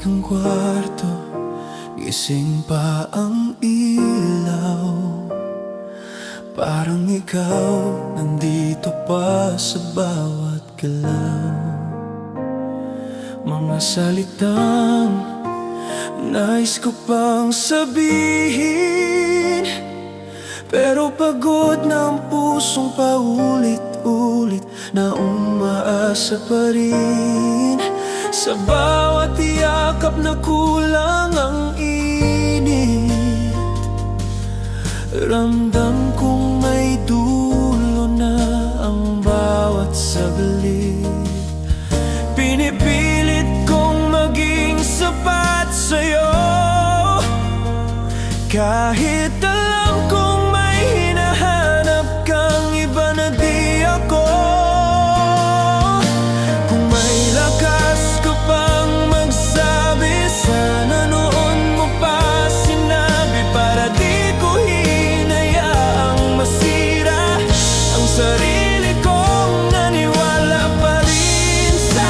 ng kwarto, gising pa ang ilaw. Parang ikaw nandito pa sa bawat galaw. Mga salitang nais ko pang sabihin, pero pagod na ang pusong paulit-ulit na umaasa pa rin. Sa bawat yakap na kulang ang init, ramdam kong may dulo na ang bawat saglit. Pinipilit kong maging sapat sa'yo, kahit alam kong may hinahanap kang iba na di ako. Kung may lakas ka pang magsabi, sana noon mo pa sinabi, para di ko hinayaang masira ang sarili kong naniwala pa rin sa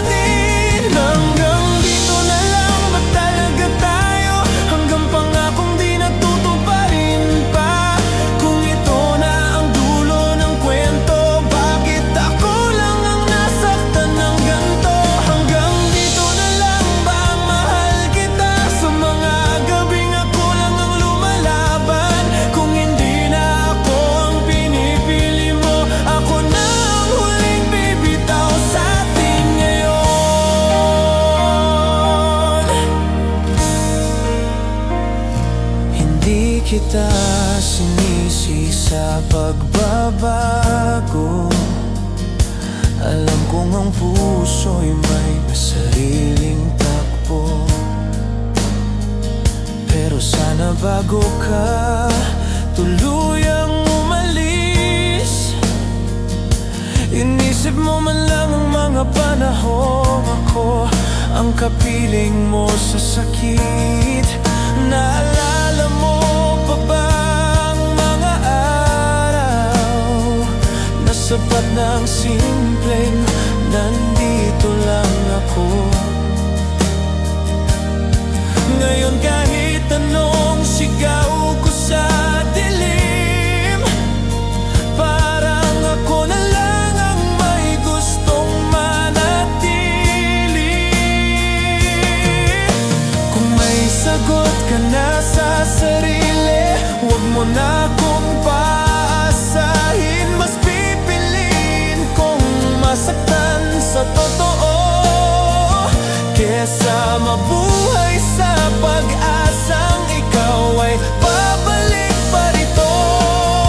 atin. Hanggang dito na lang ba talaga tayo? Hanggang pangakong di natutuparin pa? Kung ito na ang dulo ng kwento, bakit ako lang ang nasaktan ng ganito? Hanggang dito na lang ba ang mahal kita? Sa mga gabing ako lang ang lumalaban. Kung hindi na ako ang pinipili mo, ako na ang huling bibitaw sa atin ngayon. Hindi kita sinisi sa pagbabago. Alam kong ang puso'y may sariling takbo, pero sana bago ka tuluyang umalis, inisip mo man lang ang mga panahong ako ang kapiling mo sa sakit. Naalala mo pa ba ang mga araw na sapat ng simpleng nandito lang ako? Ngayon kahit anong sigaw ko sa dilim, parang ako na lang ang may gustong manatili. Kung may sagot ka na sa sarili, huwag mo na akong paasahin. Mas pipiliin kong masaktan sa totoo, kesa mabuhay sa pag-asang ikaw ay babalik pa rito.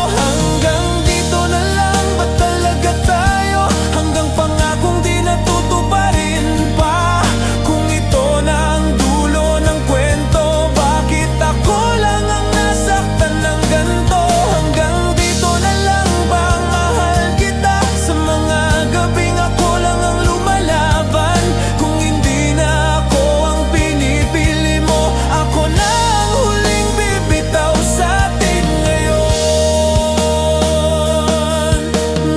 Hanggang dito na lang ba talaga tayo? Hanggang pangakong di natutuparin pa? Kung ito na ang dulo ng kwento, bakit ako lang ang nasaktan ng ganito? Hanggang dito na lang ba ang mahal kita? Sa mga gabing ako lang ang lumalaban. Kung hindi na ako ang pinipili mo, ako na ang huling bibitaw sa atin ngayon.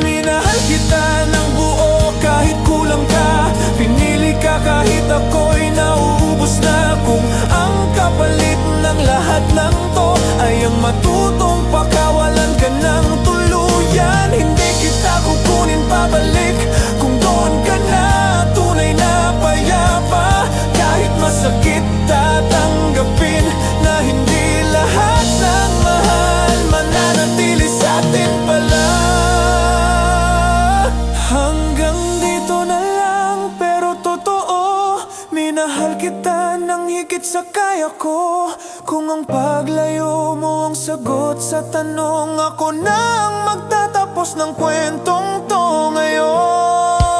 Minahal kita ng buo kahit kulang ka, pinili ka kahit ako'y nauubos na. Kung ang kapalit ng lahat ng to ay ang matutong pakawalan ka ng tuluyan, hindi kita kukunin pabalik. Kung doon ka na tunay na payapa, kahit masakit tatanggapin na hindi lahat ng mahal mananatili sa atin pala. Hanggang dito na lang, pero totoo, minahal kita ng higit sa kaya ko. Kung ang paglayo mo ang sagot sa tanong, ako na ang magtatapos ng kwentong to ngayon.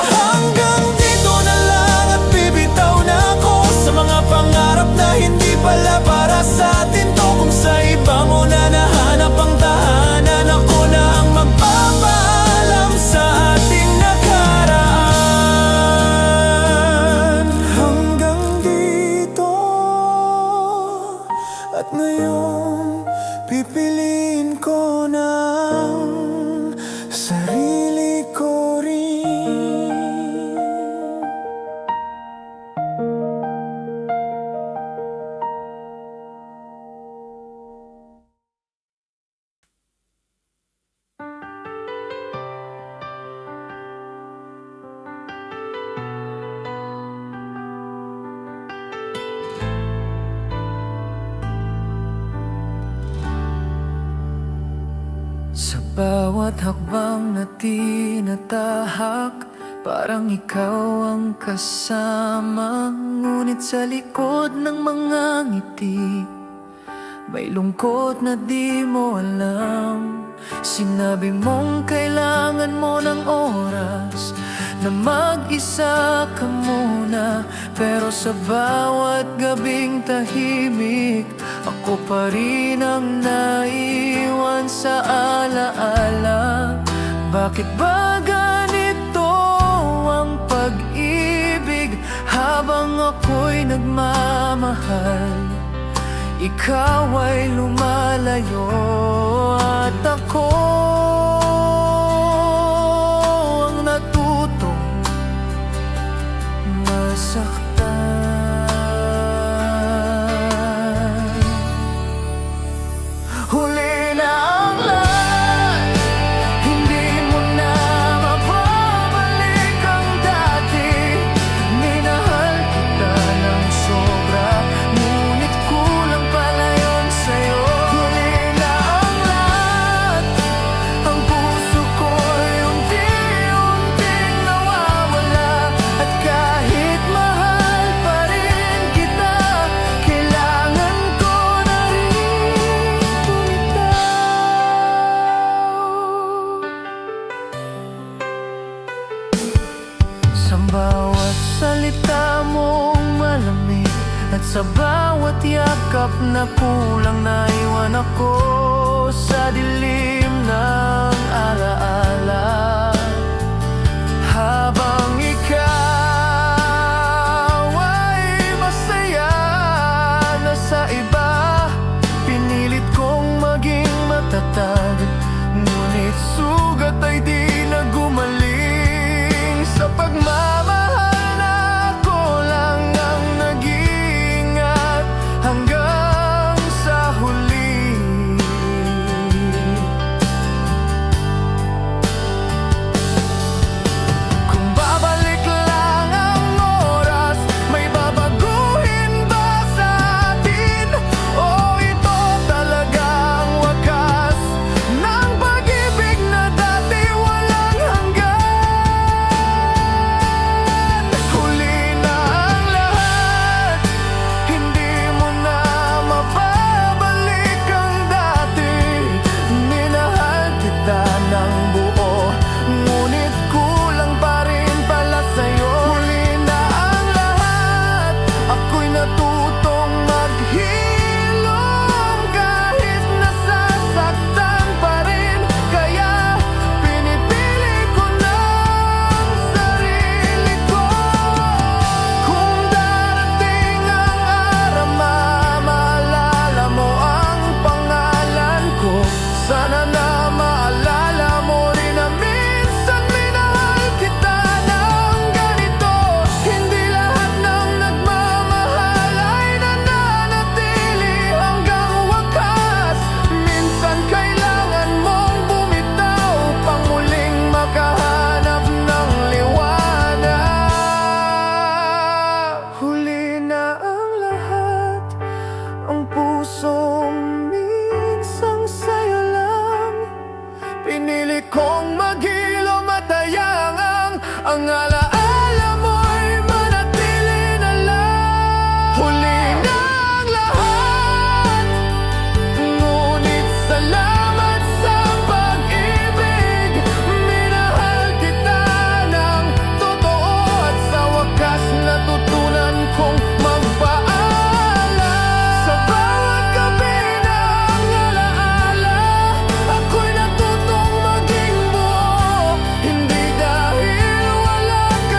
Hanggang dito na lang at bibitaw na ako sa mga pangarap na hindi pala para sa atin to. Kung sa iba mo na nahanap ang tahanan, ako na ang magpapaalam sa ating nakaraan. Hanggang dito at ngayon, pipiliin ko ng sarili bawat hakbang na tinatahak, parang ikaw ang kasama. Ngunit sa likod ng mga ngiti, may lungkot na di mo alam. Sinabi mong kailangan mo ng oras na mag-isa ka muna, pero sa bawat gabing tahimik, ako pa rin ang naiwan sa alaala. Bakit ba ganito ang pag-ibig? Habang ako'y nagmamahal, ikaw ay lumalayo at ako ang natutong masaktan. Huli na ang lahat, hindi mo na mababalik ang dati. Minahal kita ng sobra, ngunit kulang pala yun sa'yo. Huli na ang lahat, ang puso ko'y unti-unting nawawala. At kahit mahal pa rin kita, kailangan ko na rin bumitaw. Sa bawat salita mong malamig, at sa bawat yakap na kulang, naiwan ako sa dilim ng alaala. Habang ikaw ay masaya na sa iba, pinilit kong maging matatag, ngunit sugat ay di na gumaling. Sa pagmamahal na ako lang ang nag-iingat hanggang sa huli. Kung babalik lang ang oras, may babaguhin ba sa atin? O ito talaga ang wakas ng pag-ibig na dati walang hanggan? Huli na ang lahat, hindi mo na mababalik ang dati. Minahal kita ng buo, ngunit kulang pa rin pala sa'yo. Huli na ang lahat, ako'y natutong maghilom kahit nasasaktan pa rin. Kaya pinipili ko ng sarili ko. Kung darating ang araw, maalala mo ang pangalan ko. Sana na maalala mo rin na minsan minahal kita ng ganito. Hindi lahat ng nagmamahal ay nananatili hanggang wakas. Minsan kailangan mong bumitaw upang muling makahanap ng liwanag. Huli na ang lahat, ang pusong minsang sa'yo lang. Pinili kong maghilom at hayangang ang alaala mo'y manatili na lang. Huli na ang lahat, ngunit salamat sa pag-ibig. Minahal kita ng totoo at sa wakas natutunan kong magpaalam. Sa bawat gabi ng alaala, ako'y natutong maging buo. Hindi dahil wala ka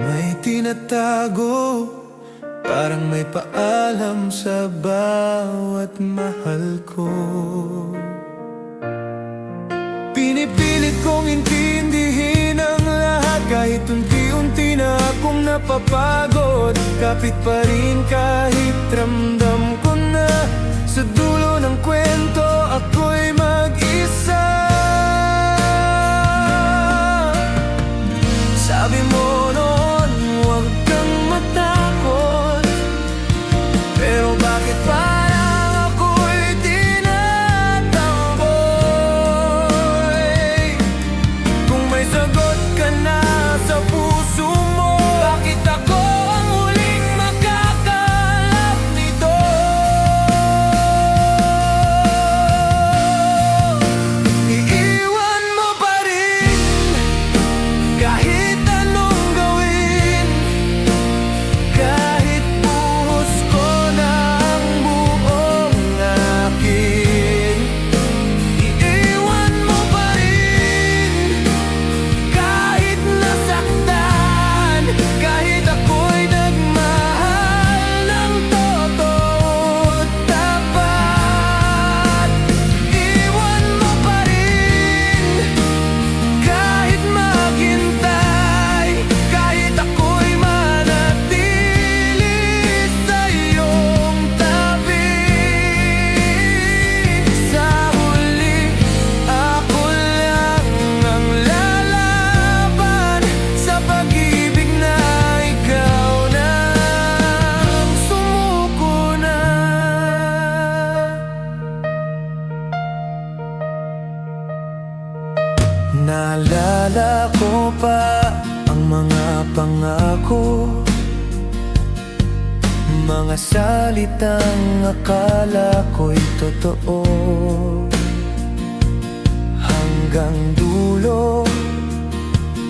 May tinatago, parang may paalam sa bawat mahal ko. Pinipilit kong intindihin ang lahat, kahit unti-unti na akong napapagod. Kapit pa rin kahit ramdam ko na sa dulo ng kwento ako'y mag-isa. Sabi mo noon, huwag kang matakot, pero bakit parang ako'y tinatamboy? Kung may sagot ka na sa puso mo, bakit ako ang huling makakalap nito? Iiwan mo pa rin kahit anong gawin, kahit buhos ko na ang buong akin. Iiwan mo pa rin kahit nasaktan, kahit ako'y nagmahal ng totoo at tapat. Iwan mo pa rin kahit maghintay, kahit ako'y manatili sa iyong tabi. Sa huli, ako lang ang lalaban sa pag-ibig na ikaw na sumuko na. Naalala ko pa ang mga pangako, mga salitang akala ko'y totoo. Hanggang dulo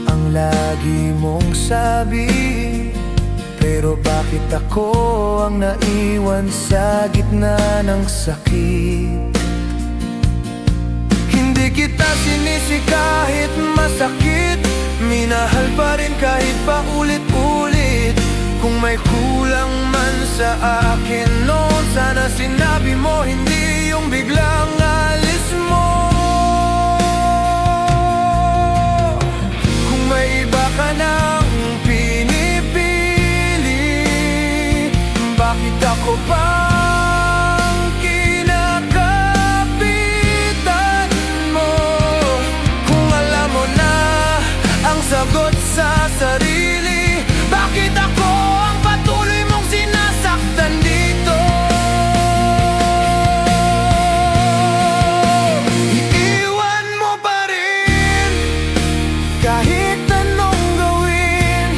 ang lagi mong sabi, pero bakit ako ang naiwan sa gitna ng sakit? Hindi kita sinisi kahit masakit, minahal pa rin kahit paulit-ulit. Kung may kulang man sa akin noon, sana sinabi mo, hindi yung biglang alis mo. Kung may iba ka nang pinipili, bakit ako pang kinakapitan mo? Kung alam mo na ang sagot sa sarili, bakit ako ang patuloy mong sinasaktan dito? Iiwan mo pa rin kahit anong gawin,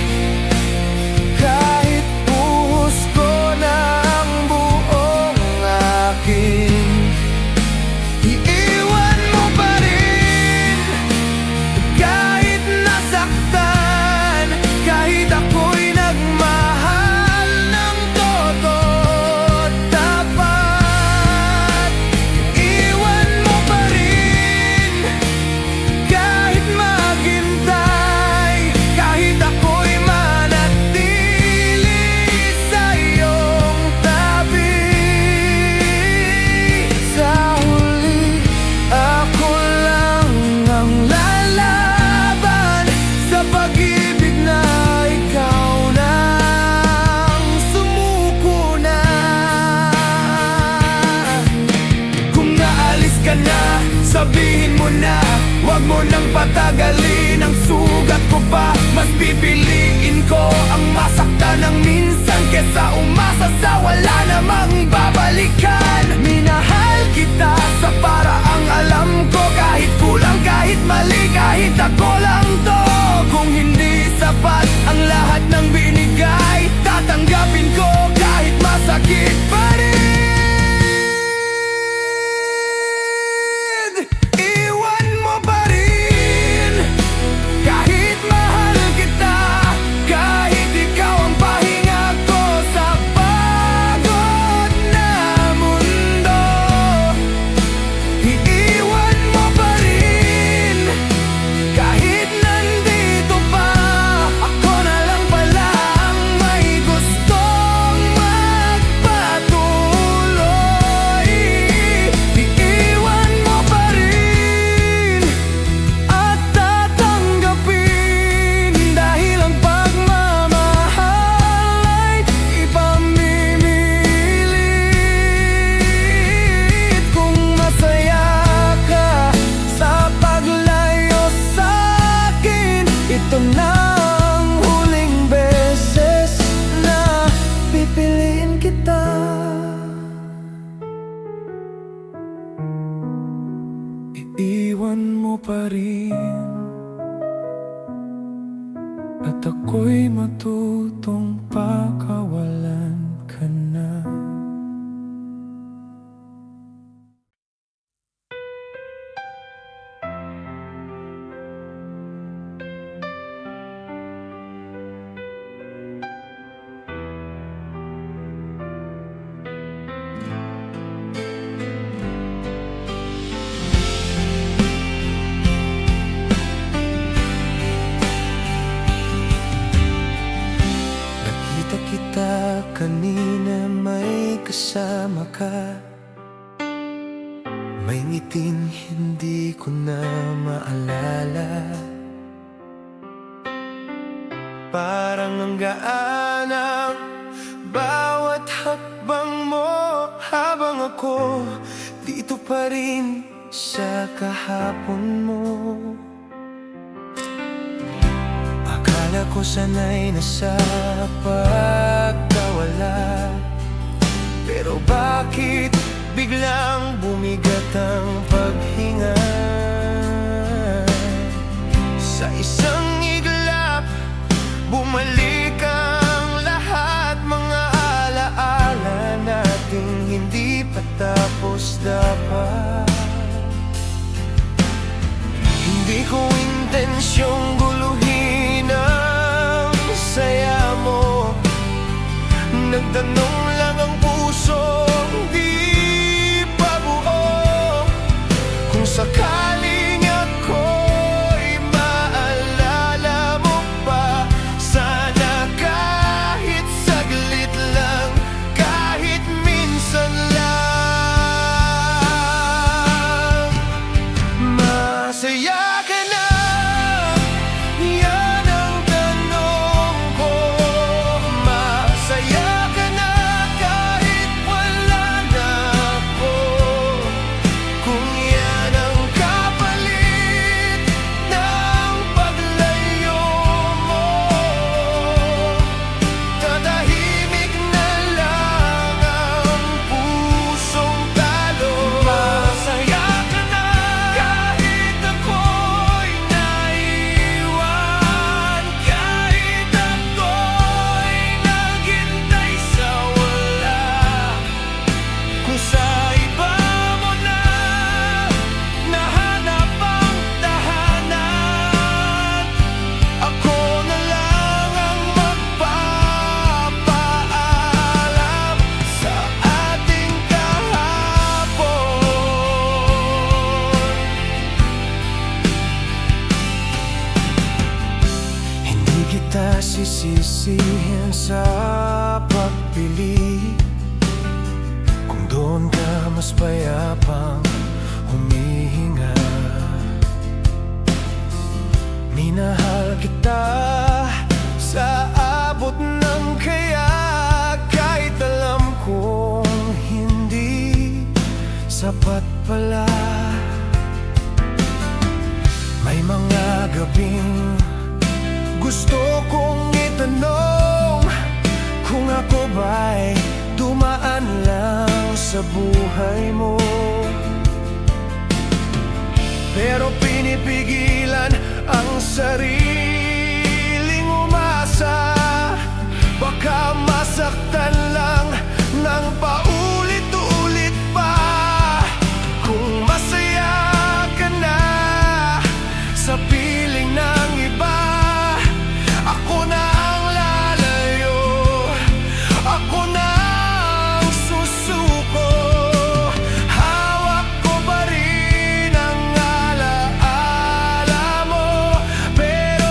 kahit buhos ko na ang buong akin. Iiwan mo pa rin kahit nasaktan, kahit ako'y nagmahal ng totoo at tapat. Iwan mo pa rin kahit maghintay, kahit ako'y manatili sa iyong tabi. Sa huli, ako lang ang lalaban sa pag-ibig na ikaw nang sumuko na. Kung naalis ka na, sabihin mo na, huwag mo nang patagalin ang sugat ko pa. Mas pipiliin ko ang masaktan ng minsan kesa umasa sa wala namang babalikan. Minahal kita sa paraang alam ko, kahit kulang, kahit mali, kahit ako lang to. Kung hindi sapat ang lahat ng binigay, tatanggapin ko kahit masakit pa rin. Iwan mo pa rin kahit mahal kita, kahit ikaw ang pahinga ko sa pagod na mundo. Iiwan mo pa rin kahit nandito pa, ako na lang pala pa rin, at ako'y matutong pakawalan ka na. Kita kanina, may kasama ka. May ngiting hindi ko na maalala. Parang ang gaan ang bawat hakbang mo, habang ako dito pa rin sa kahapon mo. Akala ko sana'y nasa pagkawala, pero bakit biglang bumigat ang paghinga? Sa isang iglap, bumalik ang lahat, mga alaala nating hindi pa tapos dapat. Hindi ko intensyong guluhin ang saya mo, nagtanong lang ang pusong di pa buo. Kung sakaling ako'y maalala mo pa, sana kahit saglit lang, kahit minsan lang. Masaya ka na, yan ang tanong ko. Masaya ka na kahit wala na ako. Kung yan ang kapalit ng paglayo mo, tatahimik na lang ang pusong talo. Masaya ka na kahit ako'y naiwan, kahit ako'y naghintay sa wala. Kung sa iba mo na nahanap ang tahanan, ako na lang ang magpapaalam sa ating kahapon. Hindi kita sisisihin sa pagpili, kung doon ka mas payapang humihinga. Minahal kita sa abot ng kaya, kahit alam kong hindi sapat pala. May mga gabing gusto kong itanong kung ako ba'y dumaan lang sa buhay mo, pero pinipigilan ang sariling umasa. Baka masaktan lang ng paulit-ulit pa. Kung masaya ka na sa piling ng iba, ako na ang lalayo, ako na ang susuko. Hawak ko pa rin ang alaala mo, pero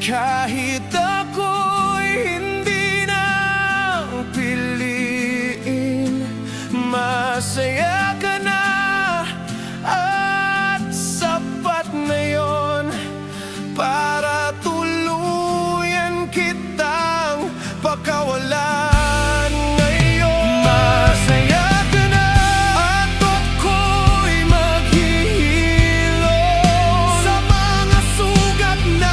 Kahit ako'y hindi na piliin, masaya ka na at sapat na yon para tuluyan kitang pakawalan ngayon. Masaya ka na at ako'y maghihilom sa mga sugat na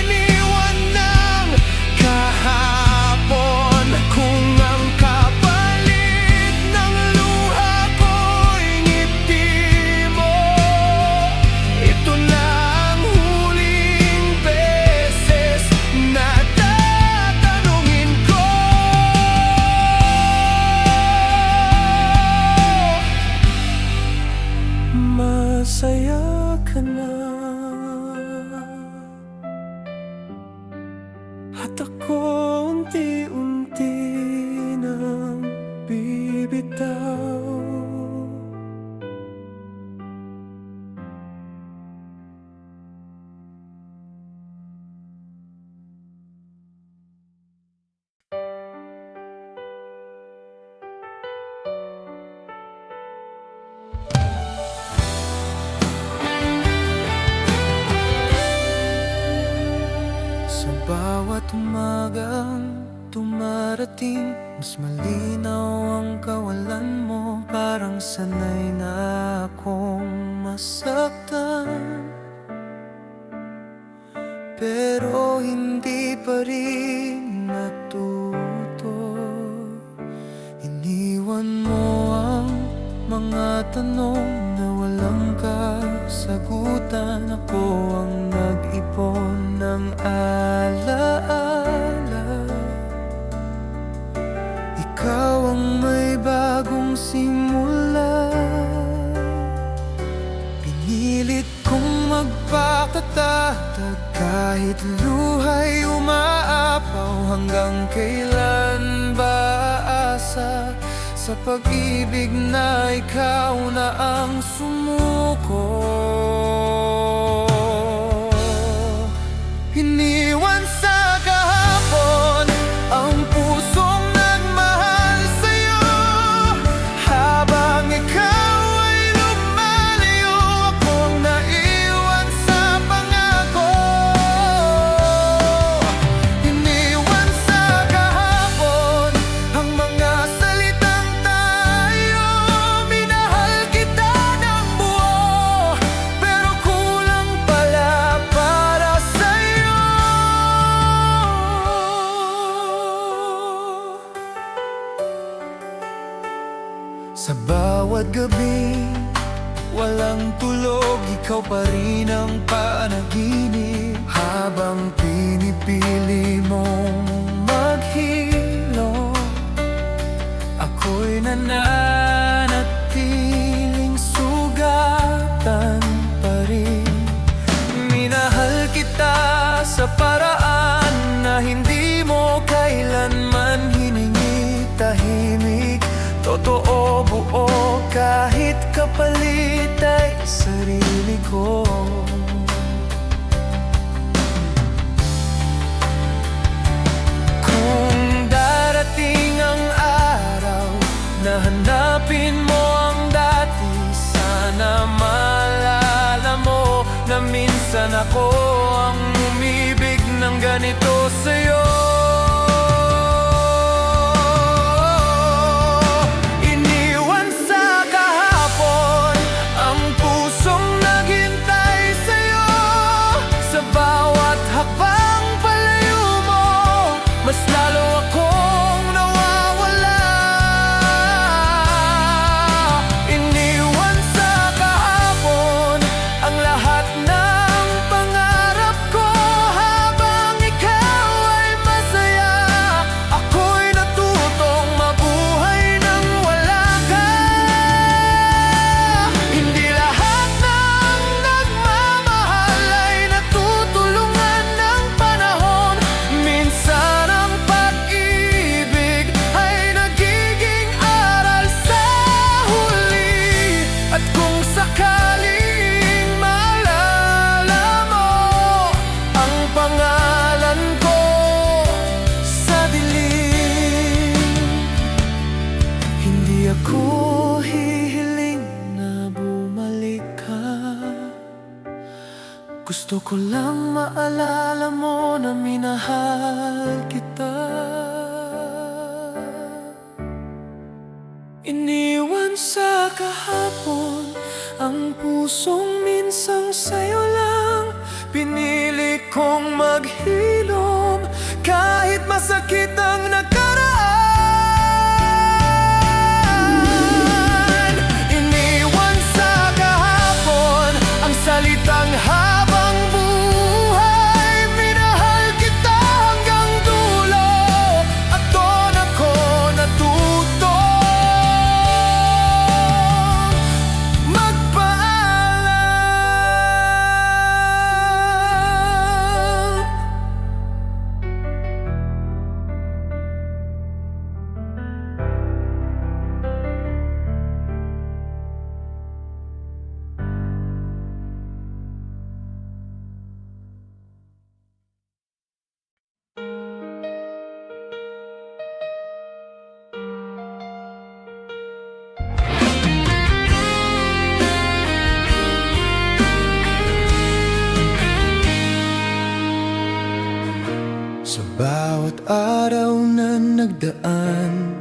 iniwan ng kahapon. Kung ang kapalit ng luha ko'y ngiti mo, ito na ang huling beses na tatanungin ko. Masaya ka na at ako unti-unti nang bibitaw. Sa bawat umagang dumarating, mas malinaw ang kawalan mo. Parang sanay na akong masaktan, pero hindi pa rin natuto. Iniwan mo ang mga tanong na walang kasagutan. Ako ang nag-ipon ng alaala, ikaw ang may bagong simula. Pinilit kong magpakatatag kahit luha'y umaapaw. Hanggang kailan ba aasa sa pag-ibig na ikaw na ang sumuko? Iniwan sa kahapon ang pusong nagmahal sa'yo. Habang ikaw ay lumalayo, akong naiwan sa pangako. Iniwan sa kahapon ang mga salitang tayo. Minahal kita ng buo, pero kulang pala para sa'yo. Sa bawat gabi, walang tulog, ikaw pa rin ang panaginip. Habang pinipili mong maghilom, ako'y nananatiling sugatan pa rin. Minahal kita sa paraan na hindi mo kailanman hiningi. Tahimik, totoo, buo, kahit kapalit ay sarili ko. Kung darating ang araw na hanapin mo ang dati, sana maalala mo na minsan ako ang umibig ng ganito sa'yo. Iniwan sa kahapon ang pusong naghintay. Gusto ko lang maalala mo na minahal kita. Iniwan sa kahapon ang pusong minsang sa'yo lang. Pinili kong maghilom kahit masakit ang nakaraan. Iniwan sa kahapon ang salitang habang buhay. Minahal kita hanggang dulo at doon ako natutong sa bawat araw na nagdaan.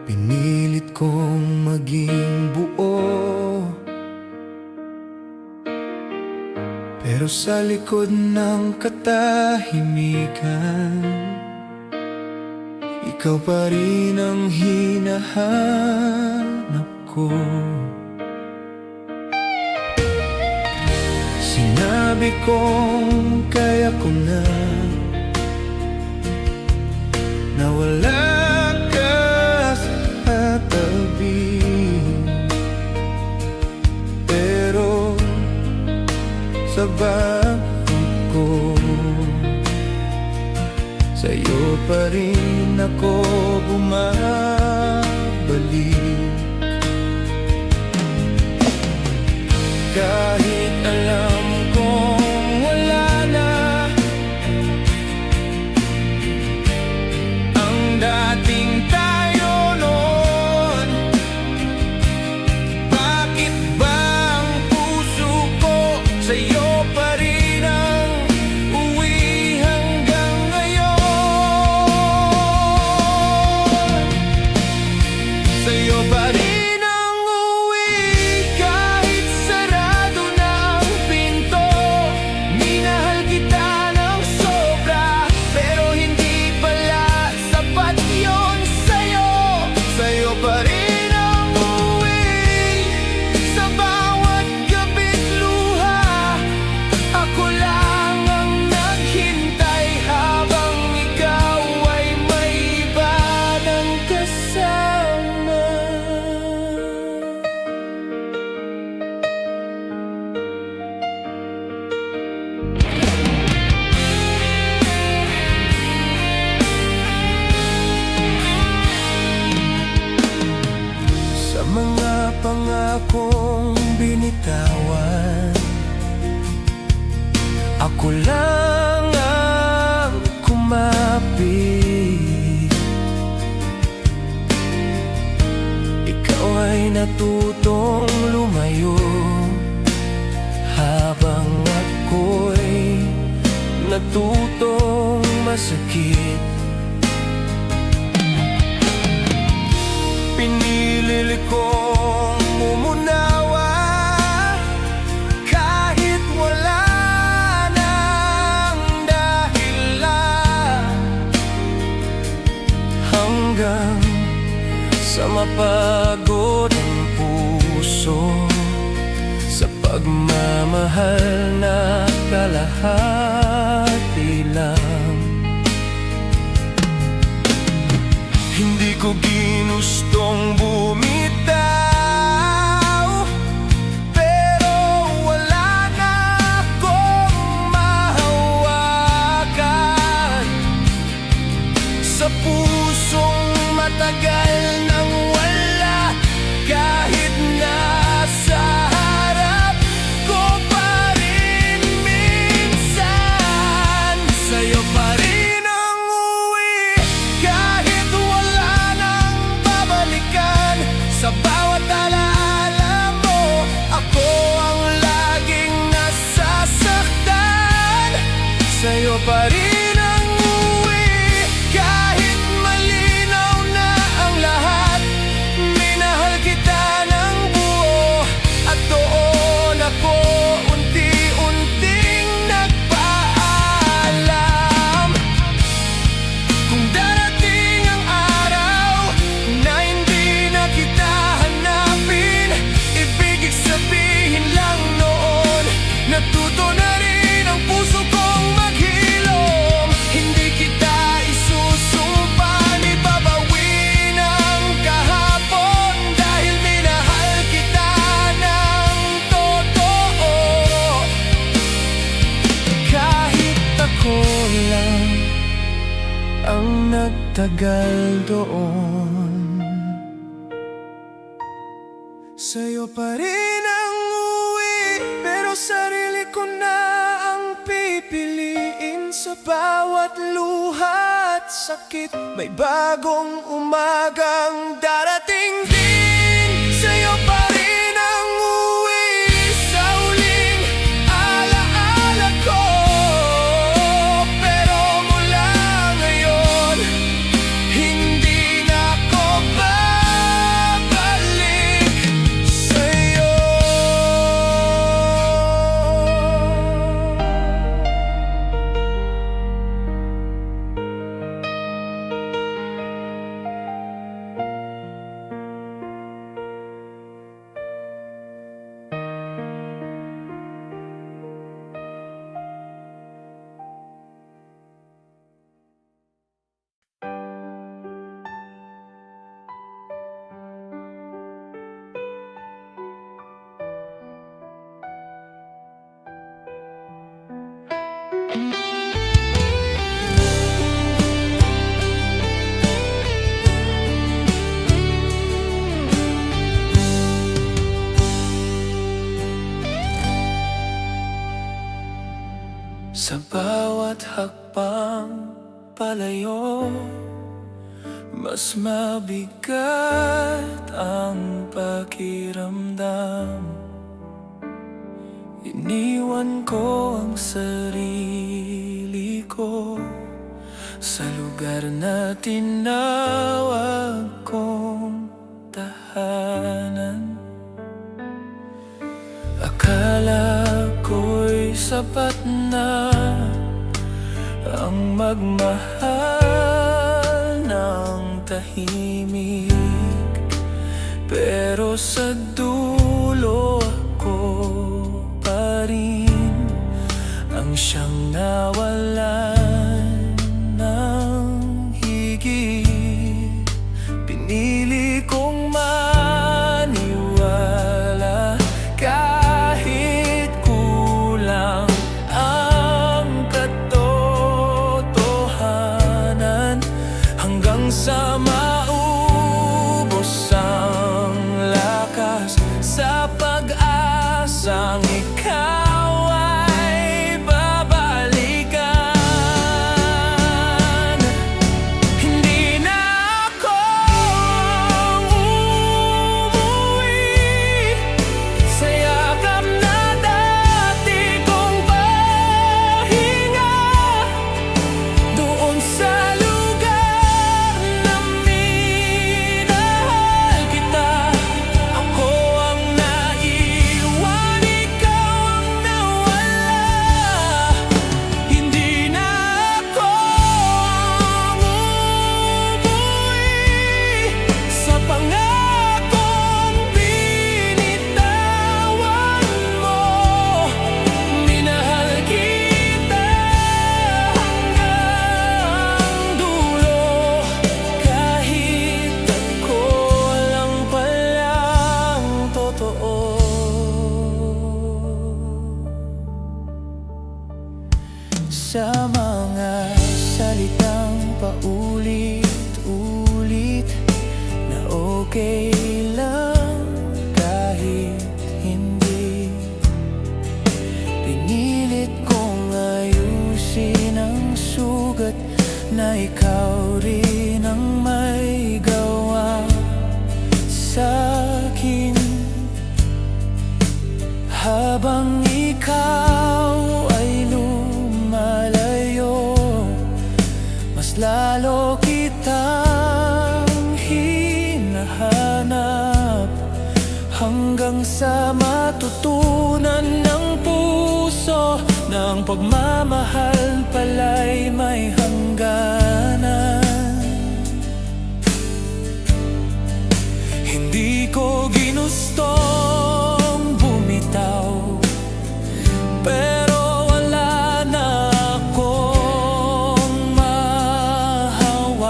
Pinilit kong maging buo, pero sa likod ng katahimikan, ikaw pa rin ang hinahanap ko. Sinabi kong kaya ko na wala ka sa tabi, pero sa bakit ko sa'yo pa rin ako bumabalik. Kahit alam kong wala na ang dating tayo noon, bakit ba ang puso ko sa'yo pa rin ang uwi hanggang ngayon? Sa'yo pa rin pangakong binitawan, ako lang ang kumapit. Ikaw ay natutong lumayo habang ako'y natutong masakit. Pinili kong umunawa kahit wala nang dahilan, hanggang sa mapagod ang puso sa pagmamahal na kalahati lang. Hindi ko ginustong bumitaw, pero wala na akong mahawakan sa pusong matagal nang wala. Kahit nasa harap ko pa rin minsan, sa'yo pa rin ang uwi. Kahit wala nang babalik, pa rin ang uwi. Kahit malinaw na ang lahat, minahal kita ng buo. At doon ako unti-unting nagpaalam. Kung darating ang araw na hindi na kita hanapin, ibig sabihin lang noon, natuto na rin ang puso kong maghilom. Hindi kita isusumpa, ni babawin ang kahapon, dahil minahal kita ng totoo. Kahit ako lang ang nagtagal doon, sa'yo pa rin ang uwi, pero sarili ko na ang pipiliin. Sa bawat luha at sakit, may bagong umagang darating din. Sa'yo pa rin ang uwi, sa huling alaala ko. Pero mula ngayon, hindi na ako babalik sa'yo. Sa bawat hakbang palayo, mas mabigat ang pakiramdam. Iniwan ko ang sarili ko sa lugar na tinawag kong tahanan. Akala ko'y sapat na ang magmahal ng tahimik, pero sa dulo ako pa rin ang siyang nawalan ng higit. Pinili kong maniwala kahit kulang ang katotohanan, hanggang sa maubos ang lakas sa pag-asang ikaw ay babalikan. Hindi na ako umuwi sa yakap na dati kong pahinga, doon sa lugar na minahal kita. Ako ang naiwan, ikaw ang nawala. Hindi na ako umuwi sa pangakong binitawan mo. Minahal kita hanggang dulo, kahit ako lang palang totoo. Sa mga salitang paulit-ulit na okay lang kahit hindi, pinilit kong ayusin ang sugat na ikaw rin ang may gawa sa'kin. Habang ikaw ay lumalayo, ng pagmamahal pala'y may hangganan. Hindi ko ginustong bumitaw, pero wala na akong mahawakan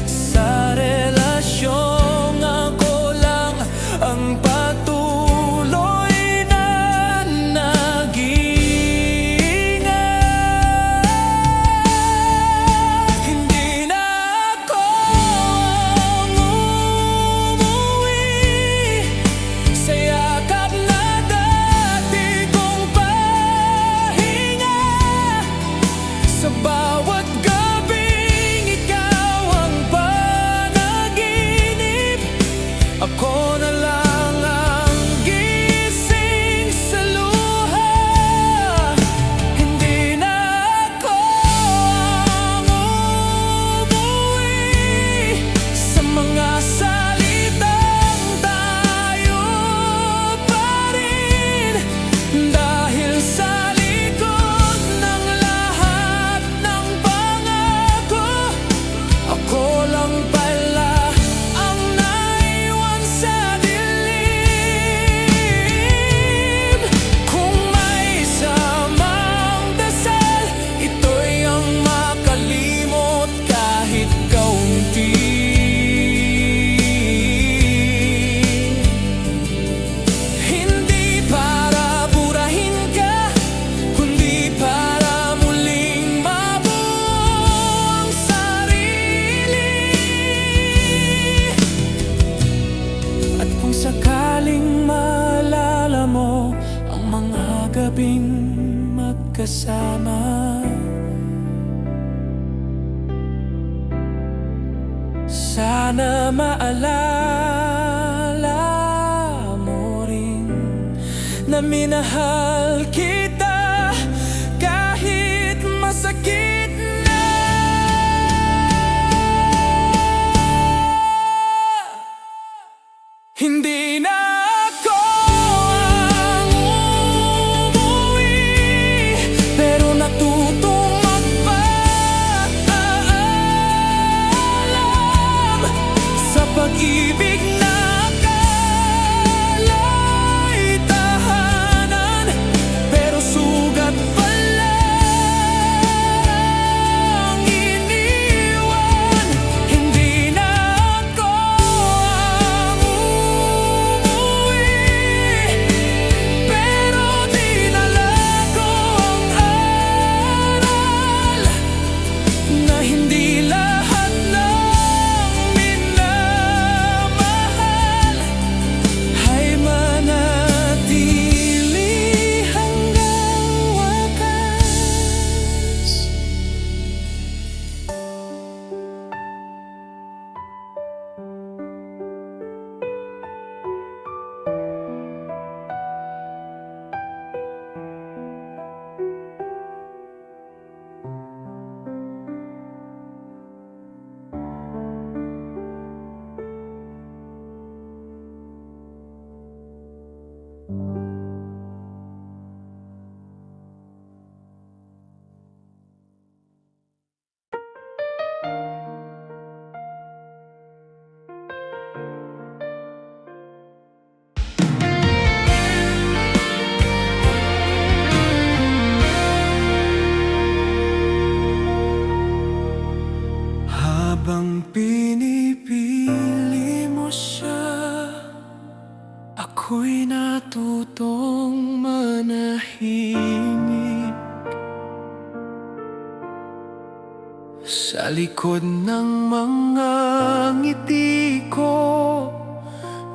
sa relasyong ako lang ang patuloy na nag-iingat. Hindi na ako ang umuwi sa yakap na dati kong pahinga. Sa bawat gabing ikaw ang panaginip, ako na lang ang gising sa luha. Hindi na ako ang umuwi sa mga salitang tayo pa rin, dahil sa likod ng lahat ng pangako, ako lang pala ang naiwan sa dilim. Kung may samang dasal, ito'y ang makalimot kahit kaunti. Hindi para burahin ka, kundi para muling mabuo ang sarili. At kung sakaling maalala mo ang mga gabing magkasama, sana maalala mo rin na minahal kita kahit masakit na. Hindi na ako ang umuwi, pero natutong magpaalam sa pag-ibig na akala'y tahanan, pero sugat pala ang iniwan. Hindi na ako ang umuwi, pero dinala ko ang aral na hindi lahat ng minamahal ay manatili hanggang wakas. Habang pinipili mo siya, ako'y natutong manahimik. Sa likod ng mga ngiti ko,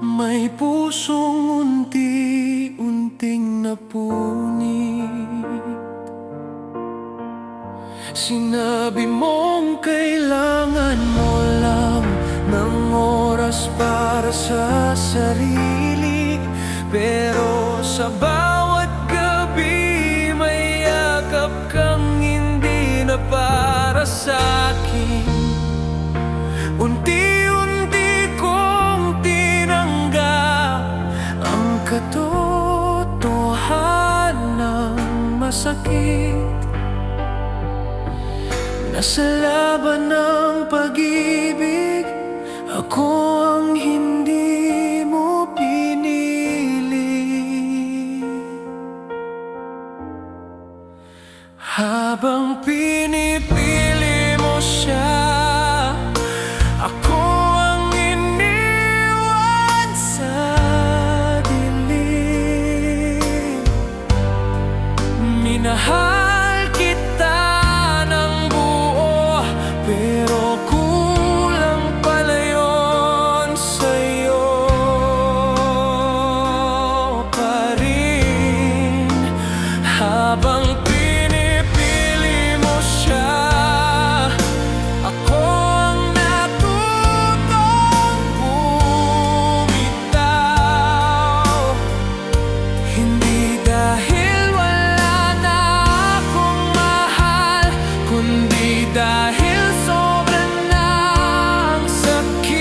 may pusong unti-unting napunit. Sinabi mong kailangan mo lang ng oras para sa sarili, pero sa bawat gabi may yakap kang hindi na para sa'kin. Unti-unti kong tinanggap ang katotohanan sumasakit. Nasa laban ng pag-ibig, ako ang hindi mo pinili. Habang pinipili mo siya, ako ang iniwan sa dilim. Minahal kita ng buo, pero kulang pala yun sa'yo pa rin. Habang pinipili mo siya, ako ang natutong bumitaw. Hindi dahil wala na akong mahal, kundi dahil sobra ng sakit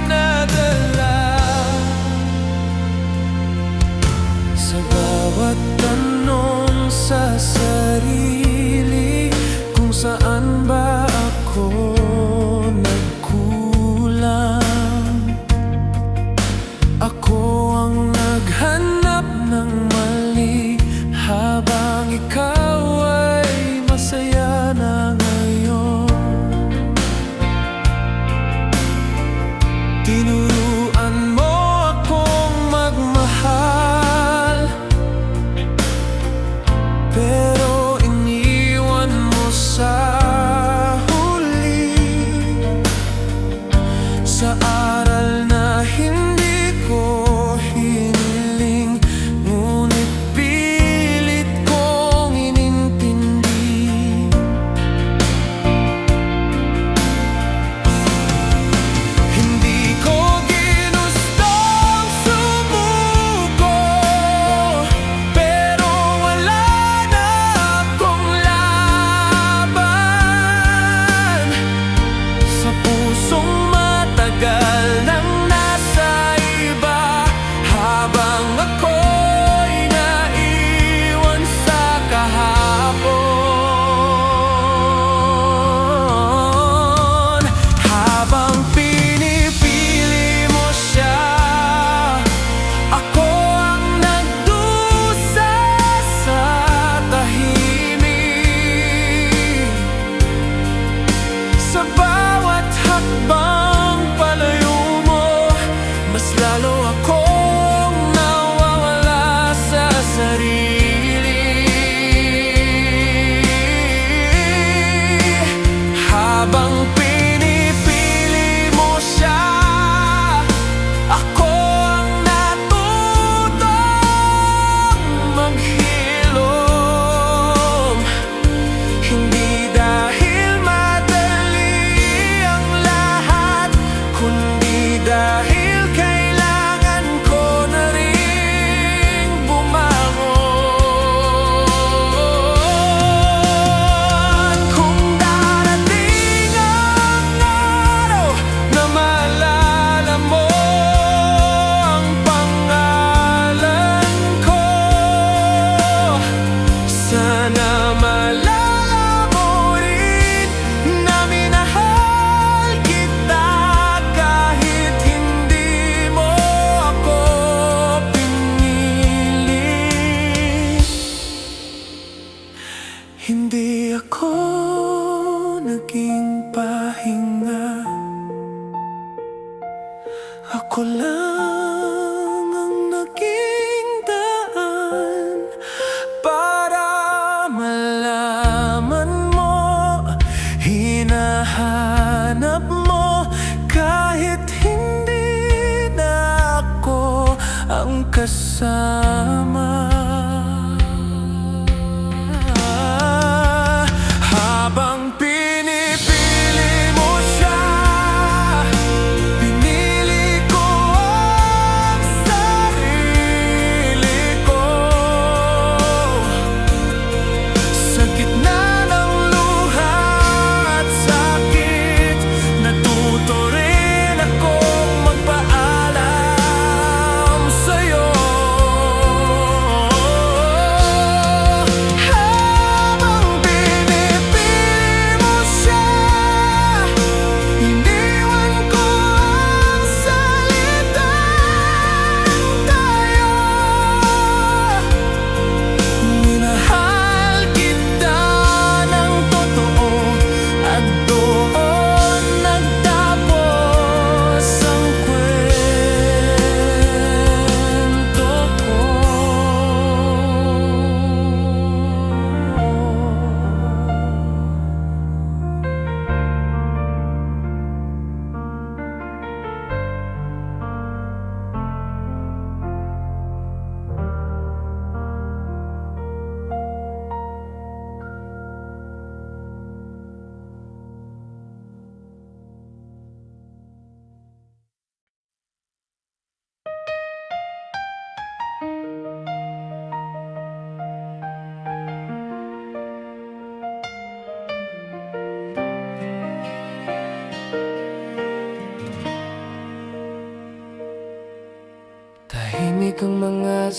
na dala. Sa bawat tanong sa sarili, kung saan ba ako nagkulang, ako ang naghanap ng mali, habang ikaw ay masaya na ngayon. Tinuruan mo akong magmahal, pero iniwan mo sa huli. Sa aral na hindi ko hiniling, ngunit pilit kong inintindi. Hindi ko ginustong sumuko, pero wala na akong laban. Sa pusong matagal nang nasa iba, habang ako'y naiwan sa kahapon. Habang pinipili mo siya, ako ang nagdusa sa tahimik. Sa bawat hakbang palayo mo, mas lalo akong nawawala sa sarili. Habang pinipili mo siya, ako ang natutong maghilom. Hindi dahil madali ang lahat, kundi dahil kailangan ko na ring bumangon. Kung darating ang araw na maalala mo ang pangalan ko, sana malala mo rin na minahal kita kahit hindi mo ako pinili. Hindi ako naging pahinga, ako lang ang naging daan para malaman mo, hinahanap mo kahit hindi na ako ang kasama. Habang pinipili mo siya, pinili ko ang sarili ko. Sa gitna ng luha at sakit, natuto rin akong magpaalam sa'yo.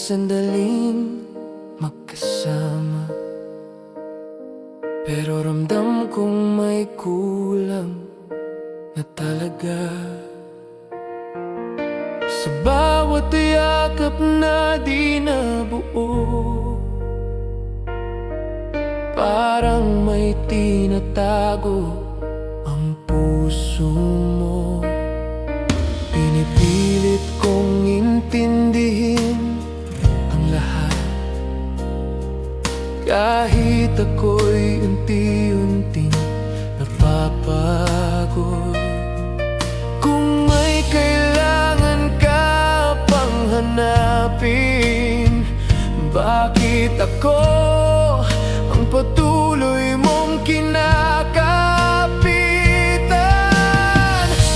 sandaling magkasama, pero ramdam kong may kulang na talaga. Sa bawat yakap na di nabuo, parang may tinatago ang puso mo. Pinipilit kong intindihin ang lahat, kahit ako'y unti-unting napapagod. Kung may kailangan ka pang hanapin, bakit ako ang patuloy mong kinakapitan?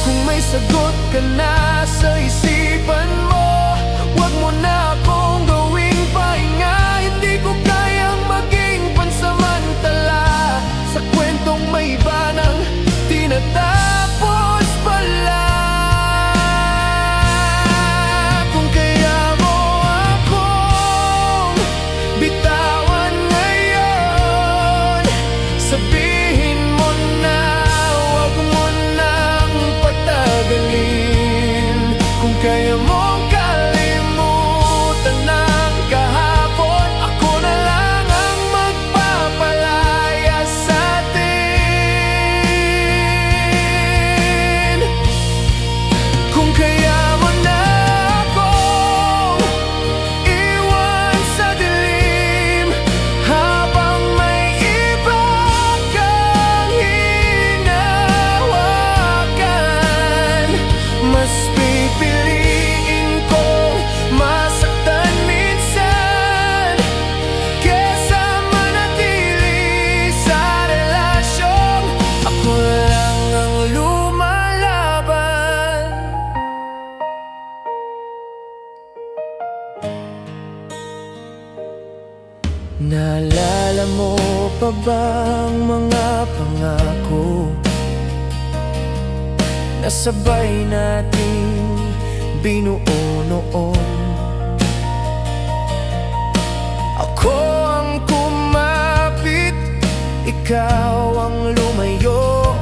Kung may sagot ka na sa isipan mo, wag mo na akong gawing pahinga. Hindi ko kayang maging pansamantala sa kwentong may iba nang tinatapos pala. Kung kaya mo akong bitawan ngayon, sabihin mo na wag mo nang patagalin. Kung kaya mong kalimutan ng kahapon, ako na lang ang magpapalaya sa atin. Kung kaya mo na akong iwan sa dilim, habang may iba kang hinahawakan, mas pipiliin kong masaktan minsan kesa manatili sa relasyong ako lang ang lumalaban. Naalala mo pa bang mga pangako na sabay nating binuo noon? Ako ang kumapit, ikaw ang lumayo,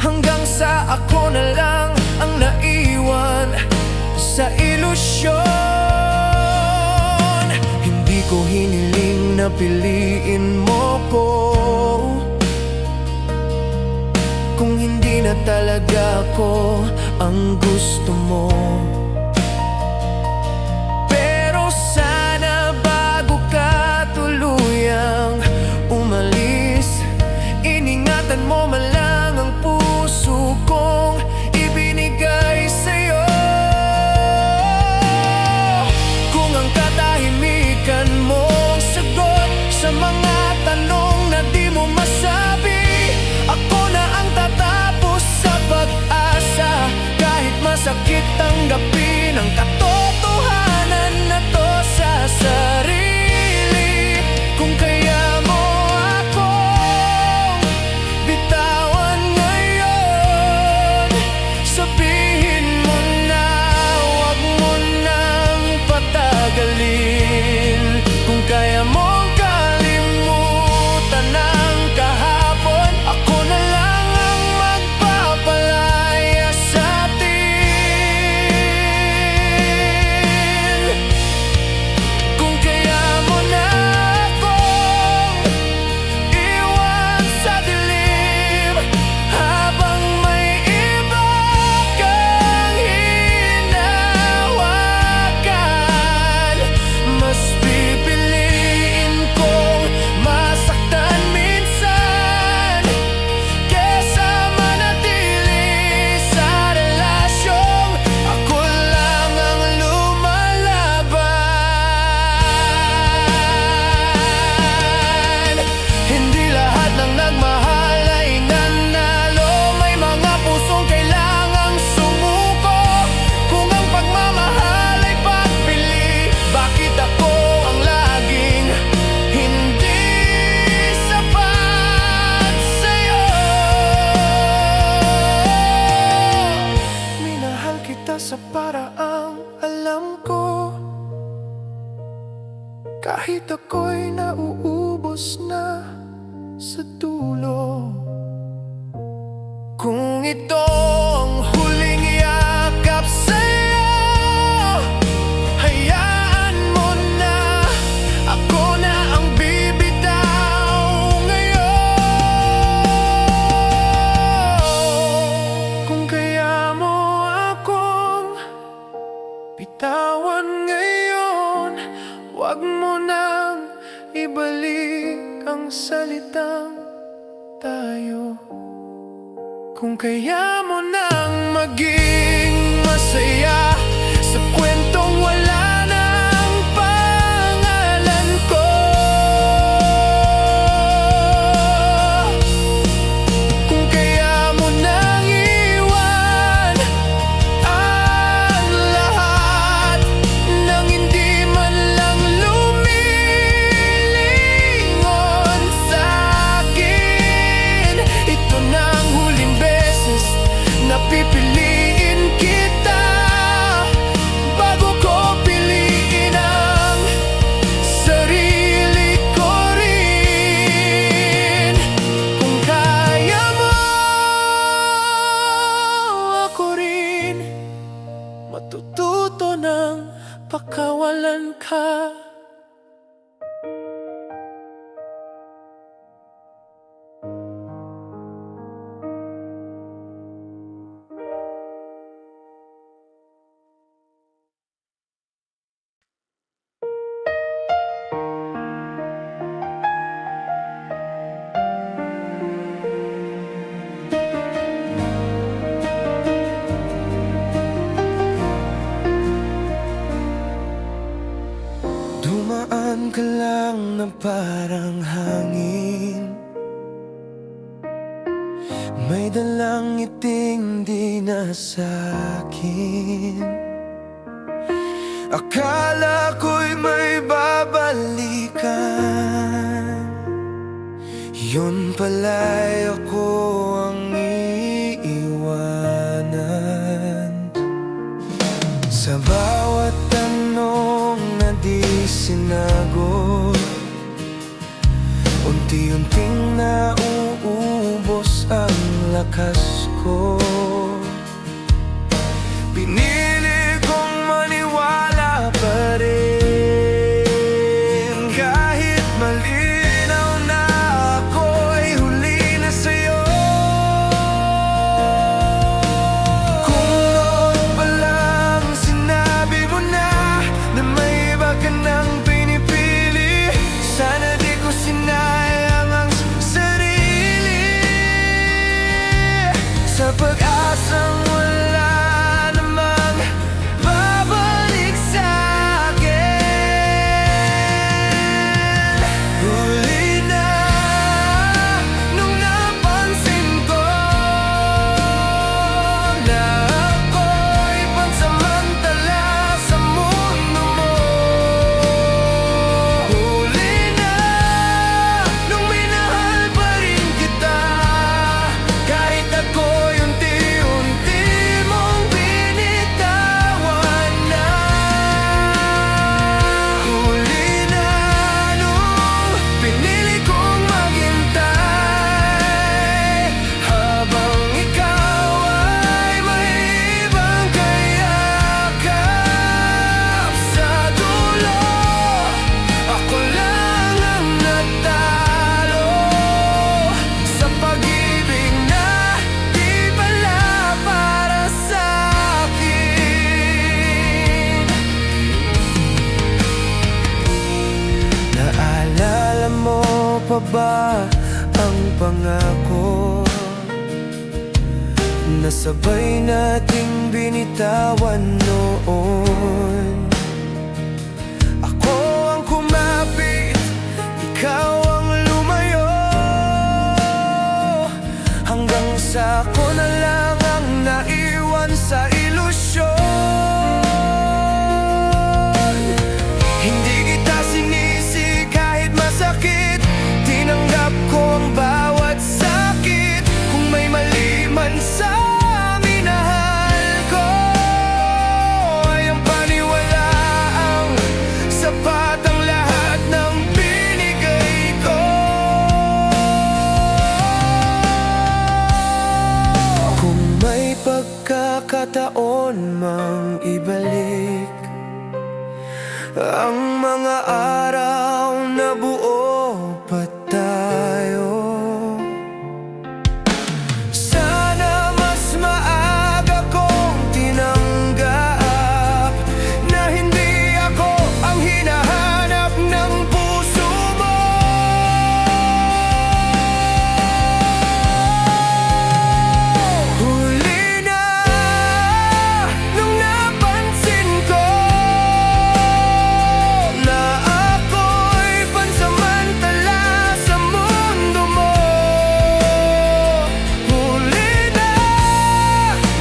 hanggang sa ako na lang ang naiwan sa ilusyon. Hindi ko hiniling na piliin mo ko, kung hindi na talaga ako ang gusto mo. Pero sana bago ka tuluyang umalis, iningatan mo man lang ang puso kong ibinigay sa'yo. Kung ang katahimikan mong sagot sa mga tanong na di mo masabi, ako na ang tatapos sa pag-asa. Kahit masakit tanggapin, kahit ako'y nauubos na sa dulo. Kung ito ang huling yakap sa'yo, hayaan mo na ako na ang bibitaw ngayon. Kung kaya mo akong bitawan ngayon, huwag mo nang ibalik ang salitang tayo. Kung kaya mo nang maging masaya sa kwentong wala ng pangalan ko, kung kaya mo nang iwan ang lahat nang hindi man lang lumilingon sa'kin, ito na ang huling beses na pipiliin kita bago ko piliin ang sarili ko rin. Kung kaya mo, ako rin matututo ng pakawalan ka. Dumaan ka lang na parang hangin, may dalang ngiting di na sa'kin. Akala ko'y may babalikan, yun pala'y ako ang iiwanan. Sa bawat tanong na di sinagot, unti-unting nauubos ang lakas ko. Pinili kong maniwala pa rin, kahit malinaw na ako'y huli na sa'yo. Kung noon pa lang sinabi mo na may iba ka nang pinipili, sana di ko sinayang ang sarili sa pag-asang wala namang babalik sa'kin. Huli na nung napansin ko na ako'y pansamantala sa mundo mo. Huli na nung minahal pa rin kita, kahit ako'y unti-unti mong binitawan na. Huli na nung pinili kong maghintay, habang ikaw ay may ibang kayakap. Sa dulo, ako lang ang natalo sa pag-ibig na di pala para sa'kin. Naalala mo pa ba ang pangako na sabay nating binitawan noon? Ako ang kumapit, ikaw ang lumayo, hanggang sa ako na lang ang naiwan sa ilusyon. Hindi kita sinisi kahit masakit, tinanggap ko ang bawat sakit. Kung may mali man sa minahal ko, ay ang paniwala taon mang ibalik ang mga araw na buo pa tayo. Sana mas maaga kong tinanggap na hindi ako ang hinahanap ng puso mo. Huli na nung napansin ko na ako'y pansamantala sa mundo mo. Huli na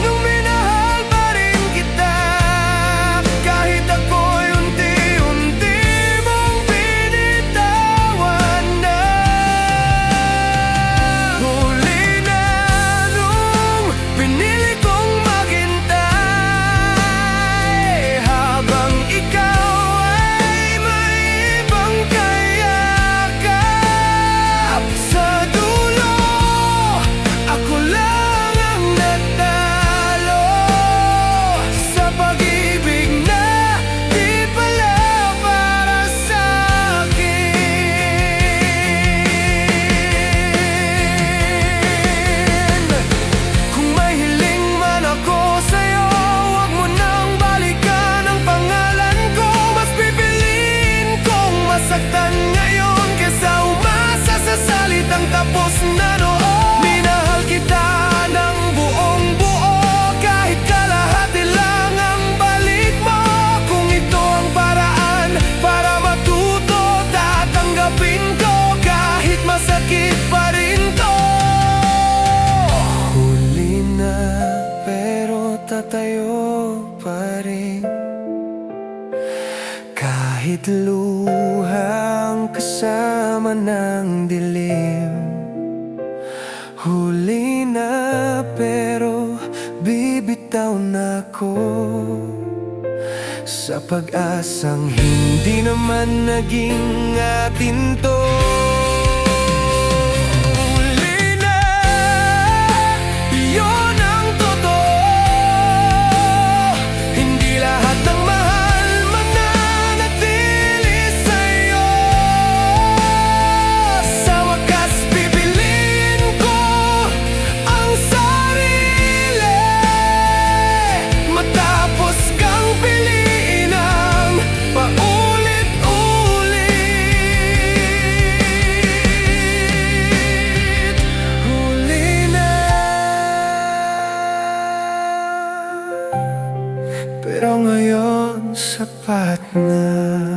nung minahal pa rin kita kahit ako'y unti-unti mong binitawan na. Huli na nung pinili kong maghintay habang ikaw ay may ibang kayakap. Sa dulo, ako lang ang natalo sa pag-ibig na di pala para sa'kin. Kung may hiling man ako sa'yo, huwag mo nang balikan ang pangalan ko. Mas pipiliin kong masaktan ngayon kaysa umasa sa salitang tapos na noon. Minahal kita ng buong buo kahit kalahati lang ang balik mo. Kung ito ang paraan para matuto, tatanggapin ko kahit masakit pa rin to. Huli na pero tatayo pa rin kahit luhang kasama ng dilim. Huli na pero bibitaw na ako sa pag-asang hindi naman naging atin to. Huli na, yun ang totoo. Hindi lahat ng mahal mananatili sa'yo. Sa wakas, pipiliin ko ang sarili matapos kang piliin ang paulit-ulit. Huli na, pero ngayon sapat na.